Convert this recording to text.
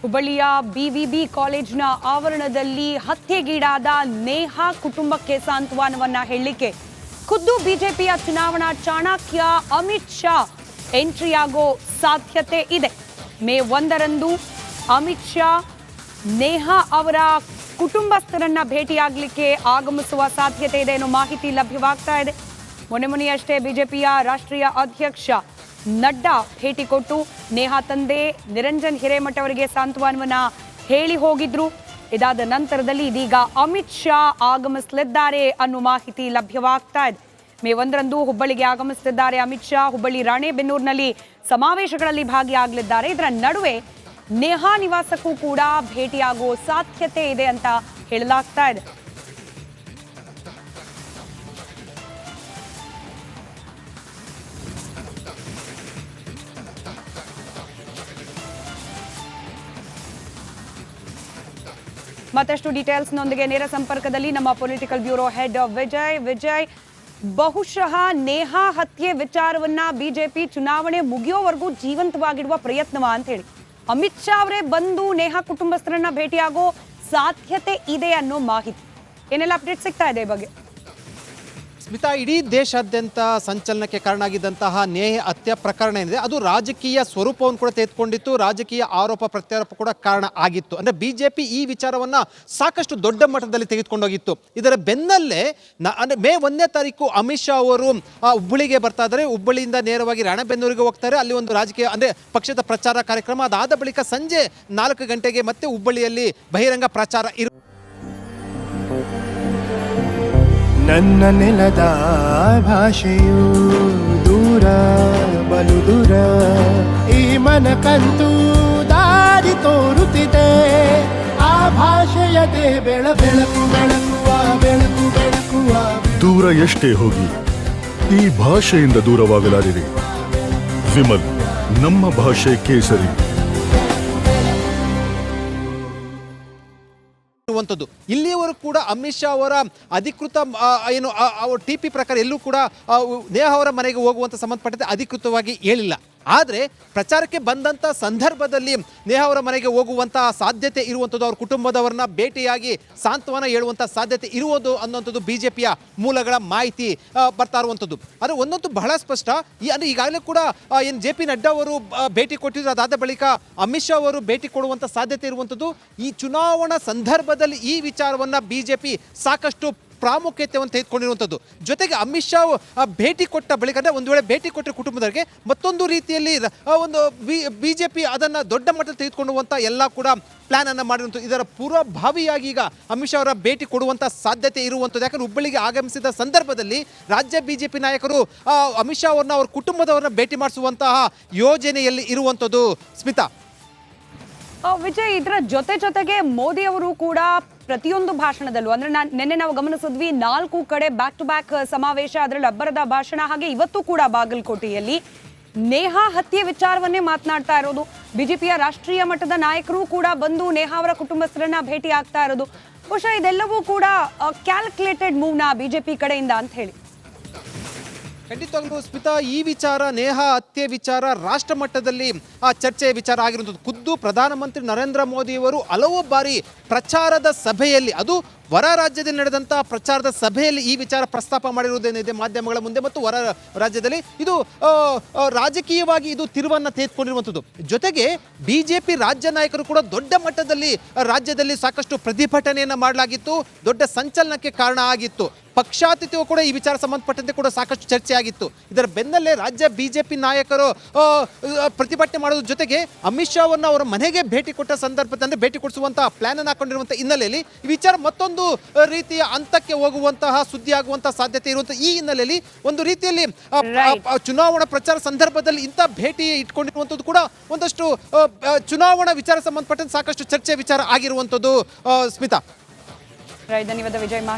ಹುಬ್ಬಳ್ಳಿಯ ಬಿವಿಬಿ ಕಾಲೇಜಿನ ಆವರಣದಲ್ಲಿ ಹತ್ಯೆಗೀಡಾದ ನೇಹಾ ಕುಟುಂಬಕ್ಕೆ ಸಾಂತ್ವನವನ್ನ ಹೇಳಲಿಕ್ಕೆ ಖುದ್ದು ಬಿಜೆಪಿಯ ಚುನಾವಣಾ ಚಾಣಕ್ಯ ಅಮಿತ್ ಶಾ ಎಂಟ್ರಿಯಾಗೋ ಸಾಧ್ಯತೆ ಇದೆ. ಮೇ 1ರಂದು ಅಮಿತ್ ಶಾ ನೇಹಾ ಅವರ ಕುಟುಂಬಸ್ಥರನ್ನ ಭೇಟಿಯಾಗಲಿಕ್ಕೆ ಆಗಮಿಸುವ ಸಾಧ್ಯತೆ ಇದೆ ಅನ್ನೋ ಮಾಹಿತಿ ಲಭ್ಯವಾಗ್ತಾ ಇದೆ. ಮೊನ್ನೆಯಷ್ಟೇ ಬಿಜೆಪಿಯ ರಾಷ್ಟ್ರೀಯ ಅಧ್ಯಕ್ಷ ನಡ್ಡಾ ಭೇಟಿ ಕೊಟ್ಟು ನೇಹಾ ತಂದೆ ನಿರಂಜನ್ ಹಿರೇಮಠ ಅವರಿಗೆ ಸಾಂತ್ವನವನ್ನ ಹೇಳಿ ಹೋಗಿದ್ರು. ಇದಾದ ನಂತರದಲ್ಲಿ ಇದೀಗ ಅಮಿತ್ ಶಾ ಆಗಮಿಸಲಿದ್ದಾರೆ ಅನ್ನೋ ಮಾಹಿತಿ ಲಭ್ಯವಾಗ್ತಾ ಇದೆ. ಮೇ 1ರಂದು ಹುಬ್ಬಳ್ಳಿಗೆ ಆಗಮಿಸುತ್ತಿದ್ದಾರೆ ಅಮಿತ್ ಶಾ. ಹುಬ್ಬಳ್ಳಿ ರಾಣೆಬೆನ್ನೂರಿನಲ್ಲಿ ಸಮಾವೇಶಗಳಲ್ಲಿ ಭಾಗಿಯಾಗಲಿದ್ದಾರೆ. ಇದರ ನಡುವೆ ನೇಹಾ ನಿವಾಸಕ್ಕೂ ಕೂಡ ಭೇಟಿಯಾಗುವ ಸಾಧ್ಯತೆ ಇದೆ ಅಂತ ಹೇಳಲಾಗ್ತಾ ಇದೆ. ಮತ್ತಷ್ಟು ಡೀಟೇಲ್ಸ್ನೊಂದಿಗೆ ನೇರ ಸಂಪರ್ಕದಲ್ಲಿ ನಮ್ಮ ಪೊಲಿಟಿಕಲ್ ಬ್ಯೂರೋ ಹೆಡ್ ವಿಜಯ್, ಬಹುಶಃ ನೇಹಾ ಹತ್ಯೆ ವಿಚಾರವನ್ನ ಬಿಜೆಪಿ ಚುನಾವಣೆ ಮುಗಿಯೋವರೆಗೂ ಜೀವಂತವಾಗಿಡುವ ಪ್ರಯತ್ನವಾ ಅಂತ ಹೇಳಿ ಅಮಿತ್ ಶಾ ಅವರೇ ಬಂದು ನೇಹಾ ಕುಟುಂಬಸ್ಥರನ್ನ ಭೇಟಿಯಾಗೋ ಸಾಧ್ಯತೆ ಇದೆ ಅನ್ನೋ ಮಾಹಿತಿ. ಏನೆಲ್ಲ ಅಪ್ಡೇಟ್ ಸಿಗ್ತಾ ಇದೆ ಈ ಬಗ್ಗೆ? ಸ್ಮಿತಾ, ಇಡೀ ದೇಶಾದ್ಯಂತ ಸಂಚಲನಕ್ಕೆ ಕಾರಣ ಆಗಿದ್ದಂತಹ ನೇಹಾ ಹತ್ಯೆ ಪ್ರಕರಣ ಏನಿದೆ ಅದು ರಾಜಕೀಯ ಸ್ವರೂಪವನ್ನು ಕೂಡ ತೆಗೆದುಕೊಂಡಿತ್ತು. ರಾಜಕೀಯ ಆರೋಪ ಪ್ರತ್ಯಾರೋಪ ಕೂಡ ಕಾರಣ ಆಗಿತ್ತು. ಅಂದರೆ ಬಿಜೆಪಿ ಈ ವಿಚಾರವನ್ನು ಸಾಕಷ್ಟು ದೊಡ್ಡ ಮಟ್ಟದಲ್ಲಿ ತೆಗೆದುಕೊಂಡೋಗಿತ್ತು. ಇದರ ಬೆನ್ನಲ್ಲೇ ಅಂದರೆ ಮೇ 1ನೇ ತಾರೀಕು ಅಮಿತ್ ಶಾ ಅವರು ಹುಬ್ಬಳ್ಳಿಗೆ ಬರ್ತಾ ಇದ್ದಾರೆ. ಹುಬ್ಬಳ್ಳಿಯಿಂದ ನೇರವಾಗಿ ರಾಣೆಬೆನ್ನೂರಿಗೆ ಹೋಗ್ತಾರೆ. ಅಲ್ಲಿ ಒಂದು ರಾಜಕೀಯ ಅಂದರೆ ಪಕ್ಷದ ಪ್ರಚಾರ ಕಾರ್ಯಕ್ರಮ. ಅದಾದ ಬಳಿಕ ಸಂಜೆ 4 ಗಂಟೆಗೆ ಮತ್ತೆ ಹುಬ್ಬಳ್ಳಿಯಲ್ಲಿ ಬಹಿರಂಗ ಪ್ರಚಾರ ನನ್ನ ನೆಲದ ಭಾಷೆಯು ದೂರ ಬಲು ದೂರ, ಈ ಮನಕಂತೂ ದಾರಿ ತೋರುತ್ತಿದೆ. ಆ ಭಾಷೆಯದೇ ಬೆಳಕು ಬೆಳಕುವ ಬೆಳಕು ಬೆಳಕುವ. ದೂರ ಎಷ್ಟೇ ಹೋಗಿ ಈ ಭಾಷೆಯಿಂದ ದೂರವಾಗಲಾರಿರಿ. ವಿಮಲ್, ನಮ್ಮ ಭಾಷೆ ಕೇಸರಿ. ಇಲ್ಲಿಯವರು ಕೂಡ ಅಮಿತ್ ಶಾ ಅವರ ಅಧಿಕೃತ ಏನು ಟಿಪಿ ಪ್ರಕಾರ ಎಲ್ಲೂ ಕೂಡ ನೇಹಾ ಅವರ ಮನೆಗೆ ಹೋಗುವಂತ ಸಂಬಂಧಪಟ್ಟಂತೆ ಅಧಿಕೃತವಾಗಿ ಹೇಳಿಲ್ಲ. ಆದರೆ ಪ್ರಚಾರಕ್ಕೆ ಬಂದಂಥ ಸಂದರ್ಭದಲ್ಲಿ ನೇಹಾ ಅವರ ಮನೆಗೆ ಹೋಗುವಂತಹ ಸಾಧ್ಯತೆ ಇರುವಂಥದ್ದು, ಅವ್ರ ಕುಟುಂಬದವರನ್ನ ಭೇಟಿಯಾಗಿ ಸಾಂತ್ವನ ಹೇಳುವಂಥ ಸಾಧ್ಯತೆ ಇರುವುದು ಅನ್ನುವಂಥದ್ದು ಬಿಜೆಪಿಯ ಮೂಲಗಳ ಮಾಹಿತಿ ಬರ್ತಾ ಇರುವಂಥದ್ದು. ಆದರೆ ಒಂದಂತೂ ಬಹಳ ಸ್ಪಷ್ಟ, ಅಂದರೆ ಈಗಾಗಲೇ ಕೂಡ ಏನು JP ನಡ್ಡಾ ಅವರು ಭೇಟಿ ಕೊಟ್ಟಿದ್ರು. ಅದಾದ ಬಳಿಕ ಅಮಿತ್ ಶಾ ಅವರು ಭೇಟಿ ಕೊಡುವಂಥ ಸಾಧ್ಯತೆ ಇರುವಂಥದ್ದು. ಈ ಚುನಾವಣಾ ಸಂದರ್ಭದಲ್ಲಿ ಈ ವಿಚಾರವನ್ನು ಬಿಜೆಪಿ ಸಾಕಷ್ಟು ಪ್ರಾಮುಖ್ಯತೆಯನ್ನು ತೆಗೆದುಕೊಂಡಿರುವಂಥದ್ದು. ಜೊತೆಗೆ ಅಮಿತ್ ಶಾ ಭೇಟಿ ಕೊಟ್ಟ ಬಳಿಕ ಅಂದರೆ ಒಂದು ವೇಳೆ ಭೇಟಿ ಕೊಟ್ಟರೆ ಕುಟುಂಬದವರಿಗೆ ಮತ್ತೊಂದು ರೀತಿಯಲ್ಲಿ ಒಂದು ಬಿಜೆಪಿ ಅದನ್ನು ದೊಡ್ಡ ಮಟ್ಟದಲ್ಲಿ ತೆಗೆದುಕೊಳ್ಳುವಂಥ ಎಲ್ಲ ಕೂಡ ಪ್ಲಾನ್ ಅನ್ನು ಮಾಡಿರುವಂಥದ್ದು. ಇದರ ಪೂರ್ವಭಾವಿಯಾಗಿ ಈಗ ಅಮಿತ್ ಶಾ ಅವರ ಭೇಟಿ ಕೊಡುವಂಥ ಸಾಧ್ಯತೆ ಇರುವಂಥದ್ದು. ಯಾಕಂದರೆ ಹುಬ್ಬಳ್ಳಿಗೆ ಆಗಮಿಸಿದ ಸಂದರ್ಭದಲ್ಲಿ ರಾಜ್ಯ ಬಿಜೆಪಿ ನಾಯಕರು ಅಮಿತ್ ಶಾ ಅವ್ರನ್ನ ಅವ್ರ ಕುಟುಂಬದವರನ್ನ ಭೇಟಿ ಮಾಡಿಸುವಂತಹ ಯೋಜನೆಯಲ್ಲಿ ಇರುವಂಥದ್ದು. ಸ್ಮಿತಾ, ವಿಜಯ್, ಇದರ ಜೊತೆಗೆ ಮೋದಿ ಅವರು ಕೂಡ ಪ್ರತಿಯೊಂದು ಭಾಷಣದಲ್ಲೂ ಅಂದ್ರೆ ನಿನ್ನೆ ನಾವು ಗಮನಿಸಿದ್ವಿ 4 ಕಡೆ ಬ್ಯಾಕ್ ಟು ಬ್ಯಾಕ್ ಸಮಾವೇಶ, ಅದರಲ್ಲಿ ಅಬ್ಬರದ ಭಾಷಣ. ಹಾಗೆ ಇವತ್ತು ಕೂಡ ಬಾಗಲಕೋಟೆಯಲ್ಲಿ ನೇಹಾ ಹತ್ಯೆ ವಿಚಾರವನ್ನೇ ಮಾತನಾಡ್ತಾ ಇರೋದು. ಬಿಜೆಪಿಯ ರಾಷ್ಟ್ರೀಯ ಮಟ್ಟದ ನಾಯಕರು ಕೂಡ ಬಂದು ನೇಹಾ ಅವರ ಕುಟುಂಬಸ್ಥರನ್ನ ಭೇಟಿ ಆಗ್ತಾ ಇರೋದು. ಬಹುಶಃ ಇದೆಲ್ಲವೂ ಕೂಡ ಕ್ಯಾಲ್ಕುಲೇಟೆಡ್ ಮೂವ್ನ ಬಿಜೆಪಿ ಕಡೆಯಿಂದ ಅಂತ ಹೇಳಿ. ಖಂಡಿತವಾಗ್ಲೂ ಸ್ಮಿತಾ, ಈ ವಿಚಾರ ನೇಹಾ ಹತ್ಯೆ ವಿಚಾರ ರಾಷ್ಟ್ರ ಮಟ್ಟದಲ್ಲಿ ಚರ್ಚೆಯ ವಿಚಾರ ಆಗಿರುವಂಥದ್ದು. ಖುದ್ದು ಪ್ರಧಾನಮಂತ್ರಿ ನರೇಂದ್ರ ಮೋದಿಯವರು ಹಲವು ಬಾರಿ ಪ್ರಚಾರದ ಸಭೆಯಲ್ಲಿ, ಅದು ಹೊರ ರಾಜ್ಯದಲ್ಲಿ ನಡೆದಂಥ ಪ್ರಚಾರದ ಸಭೆಯಲ್ಲಿ ಈ ವಿಚಾರ ಪ್ರಸ್ತಾಪ ಮಾಡಿರುವುದೇನಿದೆ ಮಾಧ್ಯಮಗಳ ಮುಂದೆ ಮತ್ತು ಹೊರ ರಾಜ್ಯದಲ್ಲಿ ಇದು ರಾಜಕೀಯವಾಗಿ ಇದು ತಿರುವನ್ನು ತೆಗೆದುಕೊಂಡಿರುವಂಥದ್ದು. ಜೊತೆಗೆ ಬಿಜೆಪಿ ರಾಜ್ಯ ನಾಯಕರು ಕೂಡ ದೊಡ್ಡ ಮಟ್ಟದಲ್ಲಿ ರಾಜ್ಯದಲ್ಲಿ ಸಾಕಷ್ಟು ಪ್ರತಿಭಟನೆಯನ್ನು ಮಾಡಲಾಗಿತ್ತು. ದೊಡ್ಡ ಸಂಚಲನಕ್ಕೆ ಕಾರಣ ಆಗಿತ್ತು. ಪಕ್ಷಾತೀತವೂ ಕೂಡ ಈ ವಿಚಾರ ಸಂಬಂಧಪಟ್ಟಂತೆ ಕೂಡ ಸಾಕಷ್ಟು ಚರ್ಚೆ ಆಗಿತ್ತು. ಇದರ ಬೆನ್ನಲ್ಲೇ ರಾಜ್ಯ ಬಿಜೆಪಿ ನಾಯಕರು ಪ್ರತಿಭಟನೆ ಮಾಡೋದ್ರ ಜೊತೆಗೆ ಅಮಿತ್ ಶಾ ಅವರನ್ನ ಅವರ ಮನೆಗೆ ಭೇಟಿ ಕೊಟ್ಟ ಸಂದರ್ಭದಲ್ಲಿ, ಅಂದರೆ ಭೇಟಿ ಕೊಡಿಸುವಂಥ ಪ್ಲಾನ್ ಅನ್ನು ಹಾಕೊಂಡಿರುವಂಥ ಹಿನ್ನೆಲೆಯಲ್ಲಿ ಈ ವಿಚಾರ ಮತ್ತೊಂದು ರೀತಿಯ ಹಂತಕ್ಕೆ ಹೋಗುವಂತಹ ಸುದ್ದಿ ಆಗುವಂತಹ ಸಾಧ್ಯತೆ ಇರುವಂತಹ ಈ ಹಿನ್ನೆಲೆಯಲ್ಲಿ ಒಂದು ರೀತಿಯಲ್ಲಿ ಚುನಾವಣಾ ಪ್ರಚಾರ ಸಂದರ್ಭದಲ್ಲಿ ಇಂಥ ಭೇಟಿ ಇಟ್ಕೊಂಡಿರುವಂಥದ್ದು ಕೂಡ ಒಂದಷ್ಟು ಚುನಾವಣಾ ವಿಚಾರ ಸಂಬಂಧಪಟ್ಟಂತೆ ಸಾಕಷ್ಟು ಚರ್ಚೆ ವಿಚಾರ ಆಗಿರುವಂಥದ್ದು. ಸ್ಮಿತಾ, ಧನ್ಯವಾದ ವಿಜಯ್.